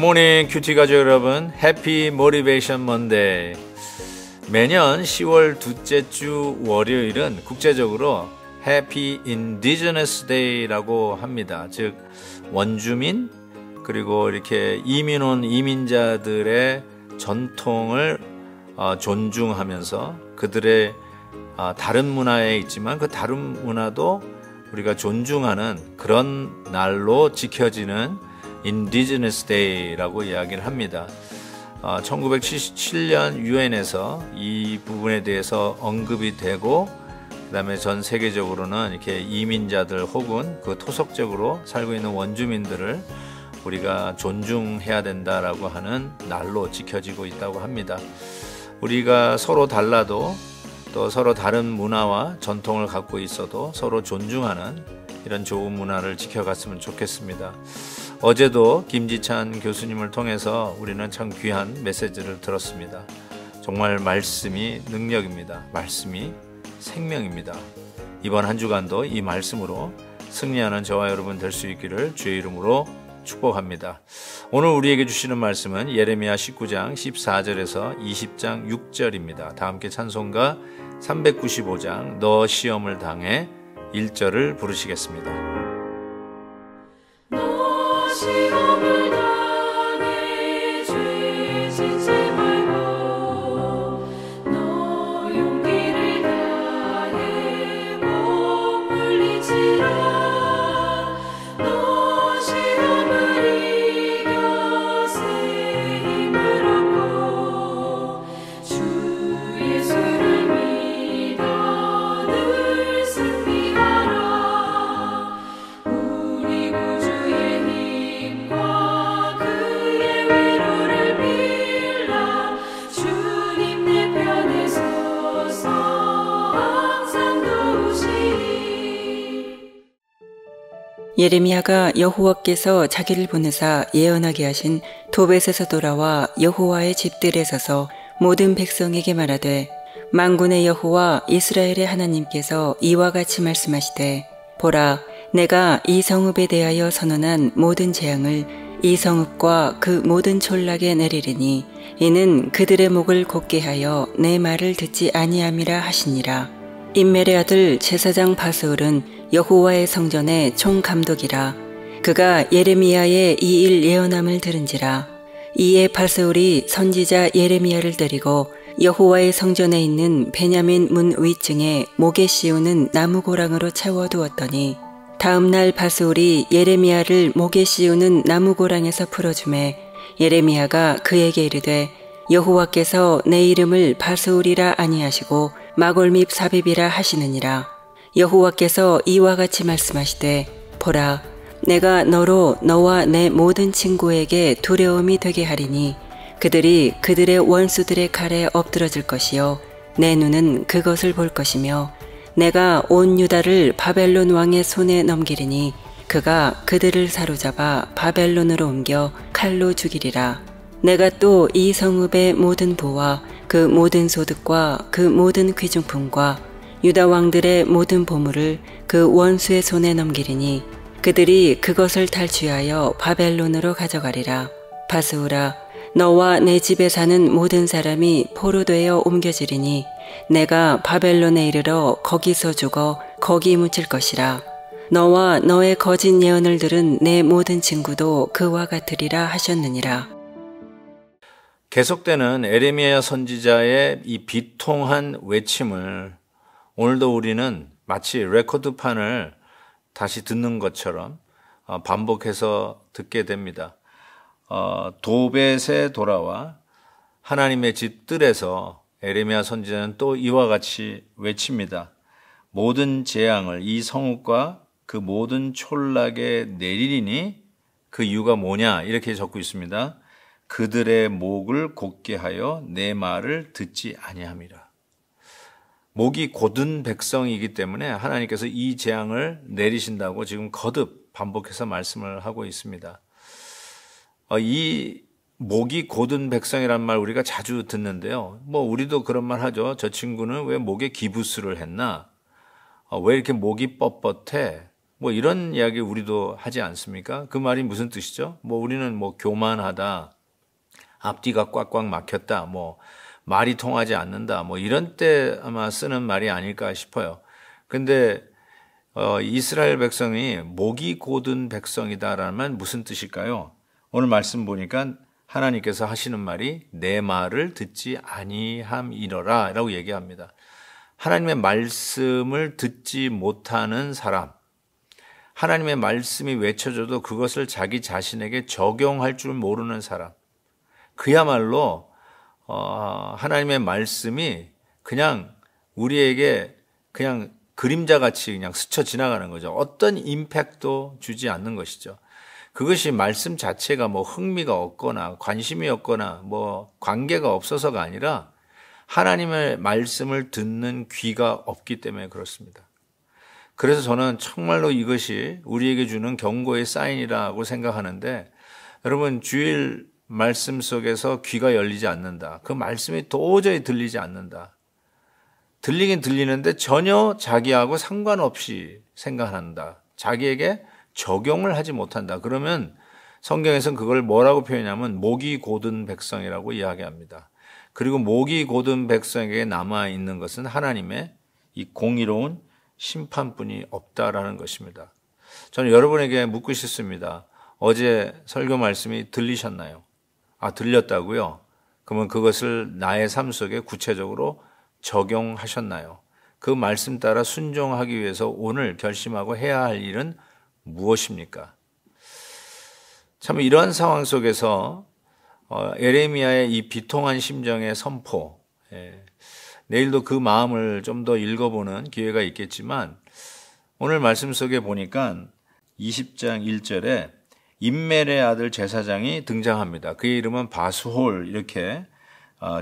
굿모닝 큐티 가족 여러분, 해피 모티베이션 먼데이. 매년 10월 둘째 주 월요일은 국제적으로 해피 인디지너스 데이라고 합니다. 즉 원주민 그리고 이렇게 이민 온 이민자들의 전통을 존중하면서 그들의 다른 문화에 있지만 그 다른 문화도 우리가 존중하는 그런 날로 지켜지는 인디지너스 데이라고 이야기를 합니다. 1977년 유엔에서 이 부분에 대해서 언급이 되고 그 다음에 전 세계적으로는 이렇게 이민자들 혹은 그 토속적으로 살고 있는 원주민들을 우리가 존중해야 된다라고 하는 날로 지켜지고 있다고 합니다. 우리가 서로 달라도 또 서로 다른 문화와 전통을 갖고 있어도 서로 존중하는 이런 좋은 문화를 지켜갔으면 좋겠습니다. 어제도 김지찬 교수님을 통해서 우리는 참 귀한 메시지를 들었습니다. 정말 말씀이 능력입니다. 말씀이 생명입니다. 이번 한 주간도 이 말씀으로 승리하는 저와 여러분 될 수 있기를 주의 이름으로 축복합니다. 오늘 우리에게 주시는 말씀은 예레미야 19장 14절에서 20장 6절입니다. 다 함께 찬송가 395장 너 시험을 당해 1절을 부르시겠습니다. 너 시험을 당해 죄 짓지 말고 너 용기를 다해 못 물리치라. 너 시험을 이겨 새 힘을 얻고 주 예수를 믿어 늘 승리하라. 우리 구주의 힘과 그의 위로를 빌라. 주님 내 편에 서서 항상 도우시리. 예레미야가 여호와께서 자기를 보내사 예언하게 하신 도벳에서 돌아와 여호와의 집들에 서서 모든 백성에게 말하되 만군의 여호와 이스라엘의 하나님께서 이와 같이 말씀하시되 보라 내가 이 성읍에 대하여 선언한 모든 재앙을 이 성읍과 그 모든 촌락에 내리리니 이는 그들의 목을 곧게 하여 내 말을 듣지 아니함이라 하시니라. 임멜의 아들 제사장 바스울은 여호와의 성전의 총감독이라. 그가 예레미야의 이 일 예언함을 들은지라. 이에 바스울이 선지자 예레미야를 데리고 여호와의 성전에 있는 베냐민 문 위층에 목에 씌우는 나무고랑으로 채워두었더니 다음 날 바스울이 예레미야를 목에 씌우는 나무고랑에서 풀어주매 예레미야가 그에게 이르되 여호와께서 내 이름을 바스울이라 아니하시고 마골밉 사빕이라 하시느니라. 여호와께서 이와 같이 말씀하시되 보라 내가 너로 너와 내 모든 친구에게 두려움이 되게 하리니 그들이 그들의 원수들의 칼에 엎드러질 것이요 내 눈은 그것을 볼 것이며 내가 온 유다를 바벨론 왕의 손에 넘기리니 그가 그들을 사로잡아 바벨론으로 옮겨 칼로 죽이리라. 내가 또 이 성읍의 모든 부와 그 모든 소득과 그 모든 귀중품과 유다 왕들의 모든 보물을 그 원수의 손에 넘기리니 그들이 그것을 탈취하여 바벨론으로 가져가리라. 바스울아 너와 내 집에 사는 모든 사람이 포로되어 옮겨지리니 내가 바벨론에 이르러 거기서 죽어 거기 묻힐 것이라. 너와 너의 거짓 예언을 들은 내 모든 친구도 그와 같으리라 하셨느니라. 계속되는 에레미야 선지자의 이 비통한 외침을 오늘도 우리는 마치 레코드판을 다시 듣는 것처럼 반복해서 듣게 됩니다. 도벳에 돌아와 하나님의 집 뜰에서 에레미야 선지자는 또 이와 같이 외칩니다. 모든 재앙을 이 성읍과 그 모든 촌락에 내리리니 그 이유가 뭐냐 이렇게 적고 있습니다. 그들의 목을 곧게 하여 내 말을 듣지 아니함이라. 목이 곧은 백성이기 때문에 하나님께서 이 재앙을 내리신다고 지금 거듭 반복해서 말씀을 하고 있습니다. 이 목이 곧은 백성이란 말 우리가 자주 듣는데요. 우리도 그런 말 하죠. 저 친구는 왜 목에 기부스를 했나? 왜 이렇게 목이 뻣뻣해? 뭐 이런 이야기 우리도 하지 않습니까? 그 말이 무슨 뜻이죠? 뭐 우리는 뭐 교만하다, 앞뒤가 꽉꽉 막혔다, 뭐 말이 통하지 않는다, 뭐 이런 때 아마 쓰는 말이 아닐까 싶어요. 근데 이스라엘 백성이 목이 곧은 백성이다라는 말 무슨 뜻일까요? 오늘 말씀 보니까 하나님께서 하시는 말이 내 말을 듣지 아니함이러라 라고 얘기합니다. 하나님의 말씀을 듣지 못하는 사람, 하나님의 말씀이 외쳐져도 그것을 자기 자신에게 적용할 줄 모르는 사람, 그야말로 하나님의 말씀이 그냥 우리에게 그냥 그림자같이 그냥 스쳐 지나가는 거죠. 어떤 임팩트도 주지 않는 것이죠. 그것이 말씀 자체가 뭐 흥미가 없거나 관심이 없거나 뭐 관계가 없어서가 아니라 하나님의 말씀을 듣는 귀가 없기 때문에 그렇습니다. 그래서 저는 정말로 이것이 우리에게 주는 경고의 사인이라고 생각하는데, 여러분 주일 말씀 속에서 귀가 열리지 않는다. 그 말씀이 도저히 들리지 않는다. 들리긴 들리는데 전혀 자기하고 상관없이 생각한다. 자기에게 적용을 하지 못한다. 그러면 성경에서는 그걸 뭐라고 표현하면 목이 곧은 백성이라고 이야기합니다. 그리고 목이 곧은 백성에게 남아있는 것은 하나님의 이 공의로운 심판뿐이 없다라는 것입니다. 저는 여러분에게 묻고 싶습니다. 어제 설교 말씀이 들리셨나요? 들렸다고요? 그러면 그것을 나의 삶 속에 구체적으로 적용하셨나요? 그 말씀 따라 순종하기 위해서 오늘 결심하고 해야 할 일은 무엇입니까? 참 이러한 상황 속에서 에레미야의 이 비통한 심정의 선포, 내일도 그 마음을 좀 더 읽어보는 기회가 있겠지만 오늘 말씀 속에 보니까 20장 1절에 임멜의 아들 제사장이 등장합니다. 그의 이름은 바스홀 이렇게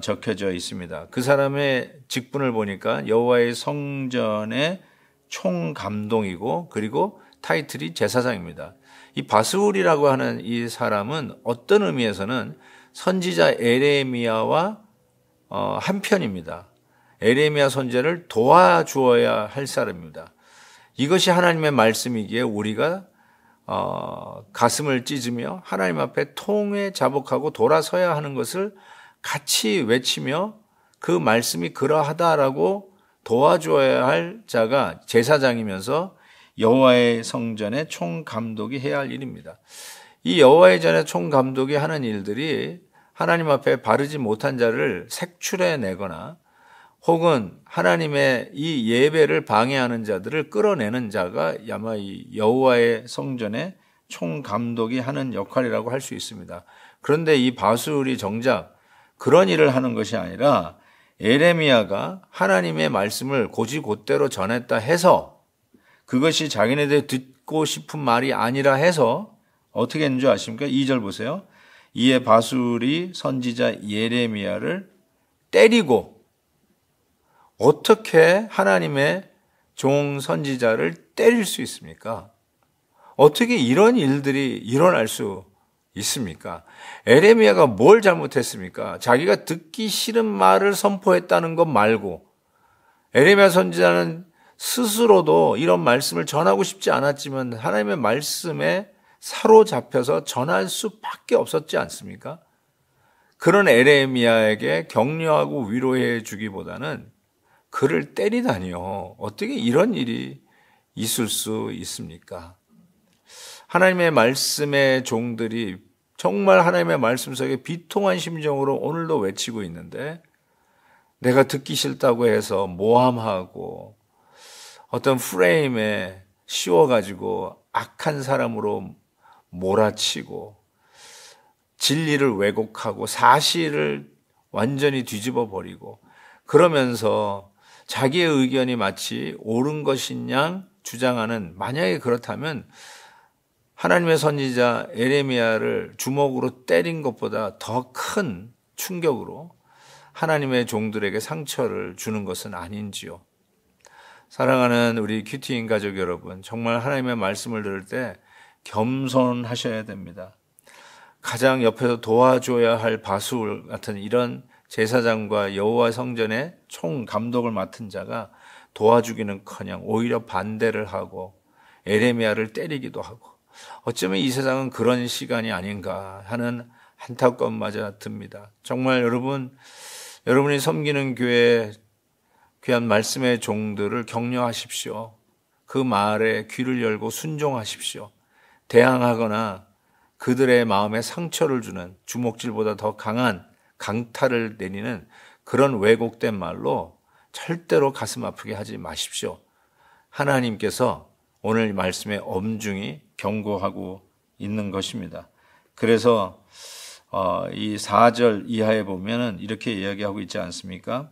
적혀져 있습니다. 그 사람의 직분을 보니까 여호와의 성전의 총감독이고 그리고 타이틀이 제사장입니다. 이 바스홀이라고 하는 이 사람은 어떤 의미에서는 선지자 에레미야와 한편입니다. 에레미야 선지자를 도와주어야 할 사람입니다. 이것이 하나님의 말씀이기에 우리가 가슴을 찢으며 하나님 앞에 통회 자복하고 돌아서야 하는 것을 같이 외치며 그 말씀이 그러하다라고 도와줘야 할 자가 제사장이면서 여호와의 성전의 총감독이 해야 할 일입니다. 이 여호와의 전의 총감독이 하는 일들이 하나님 앞에 바르지 못한 자를 색출해내거나 혹은 하나님의 이 예배를 방해하는 자들을 끌어내는 자가 아마 이 여호와의 성전의 총감독이 하는 역할이라고 할 수 있습니다. 그런데 이 바술이 정작 그런 일을 하는 것이 아니라 에레미야가 하나님의 말씀을 곧이곧대로 전했다 해서 그것이 자기네들 듣고 싶은 말이 아니라 해서 어떻게 했는 줄 아십니까? 2절 보세요. 이에 바술이 선지자 예레미야를 때리고, 어떻게 하나님의 종 선지자를 때릴 수 있습니까? 어떻게 이런 일들이 일어날 수 있습니까? 에레미야가 뭘 잘못했습니까? 자기가 듣기 싫은 말을 선포했다는 것 말고, 에레미야 선지자는 스스로도 이런 말씀을 전하고 싶지 않았지만 하나님의 말씀에 사로잡혀서 전할 수밖에 없었지 않습니까? 그런 에레미야에게 격려하고 위로해 주기보다는 그를 때리다니요. 어떻게 이런 일이 있을 수 있습니까? 하나님의 말씀의 종들이 정말 하나님의 말씀 속에 비통한 심정으로 오늘도 외치고 있는데, 내가 듣기 싫다고 해서 모함하고 어떤 프레임에 씌워가지고 악한 사람으로 몰아치고 진리를 왜곡하고 사실을 완전히 뒤집어 버리고 그러면서 자기의 의견이 마치 옳은 것인 양 주장하는, 만약에 그렇다면 하나님의 선지자 에레미야를 주먹으로 때린 것보다 더 큰 충격으로 하나님의 종들에게 상처를 주는 것은 아닌지요. 사랑하는 우리 큐티인 가족 여러분, 정말 하나님의 말씀을 들을 때 겸손하셔야 됩니다. 가장 옆에서 도와줘야 할 바술 같은 이런 제사장과 여호와 성전의 총 감독을 맡은 자가 도와주기는커녕 오히려 반대를 하고 에레미야를 때리기도 하고, 어쩌면 이 세상은 그런 시간이 아닌가 하는 안타까움마저 듭니다. 정말 여러분이 섬기는 교회 귀한 말씀의 종들을 격려하십시오. 그 말에 귀를 열고 순종하십시오. 대항하거나 그들의 마음에 상처를 주는, 주먹질보다 더 강한 강타를 내리는 그런 왜곡된 말로 절대로 가슴 아프게 하지 마십시오. 하나님께서 오늘 말씀에 엄중히 경고하고 있는 것입니다. 그래서 이 4절 이하에 보면은 이렇게 이야기하고 있지 않습니까?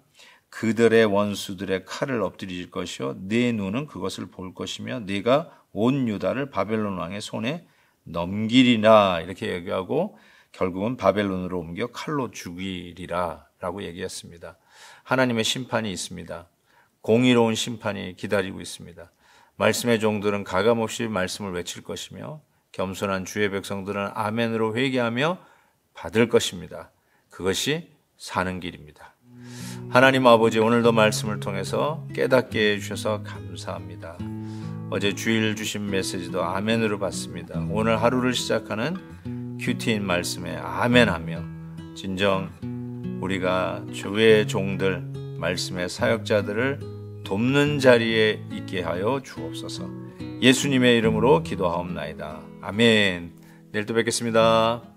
그들의 원수들의 칼을 엎드릴 것이요 네 눈은 그것을 볼 것이며 네가 온 유다를 바벨론 왕의 손에 넘기리라, 이렇게 얘기하고 결국은 바벨론으로 옮겨 칼로 죽이리라 라고 얘기했습니다. 하나님의 심판이 있습니다. 공의로운 심판이 기다리고 있습니다. 말씀의 종들은 가감없이 말씀을 외칠 것이며 겸손한 주의 백성들은 아멘으로 회개하며 받을 것입니다. 그것이 사는 길입니다. 하나님 아버지, 오늘도 말씀을 통해서 깨닫게 해주셔서 감사합니다. 어제 주일 주신 메시지도 아멘으로 받습니다. 오늘 하루를 시작하는 큐티인 말씀에 아멘하며 진정 우리가 주의 종들, 말씀의 사역자들을 돕는 자리에 있게 하여 주옵소서. 예수님의 이름으로 기도하옵나이다. 아멘. 내일 또 뵙겠습니다.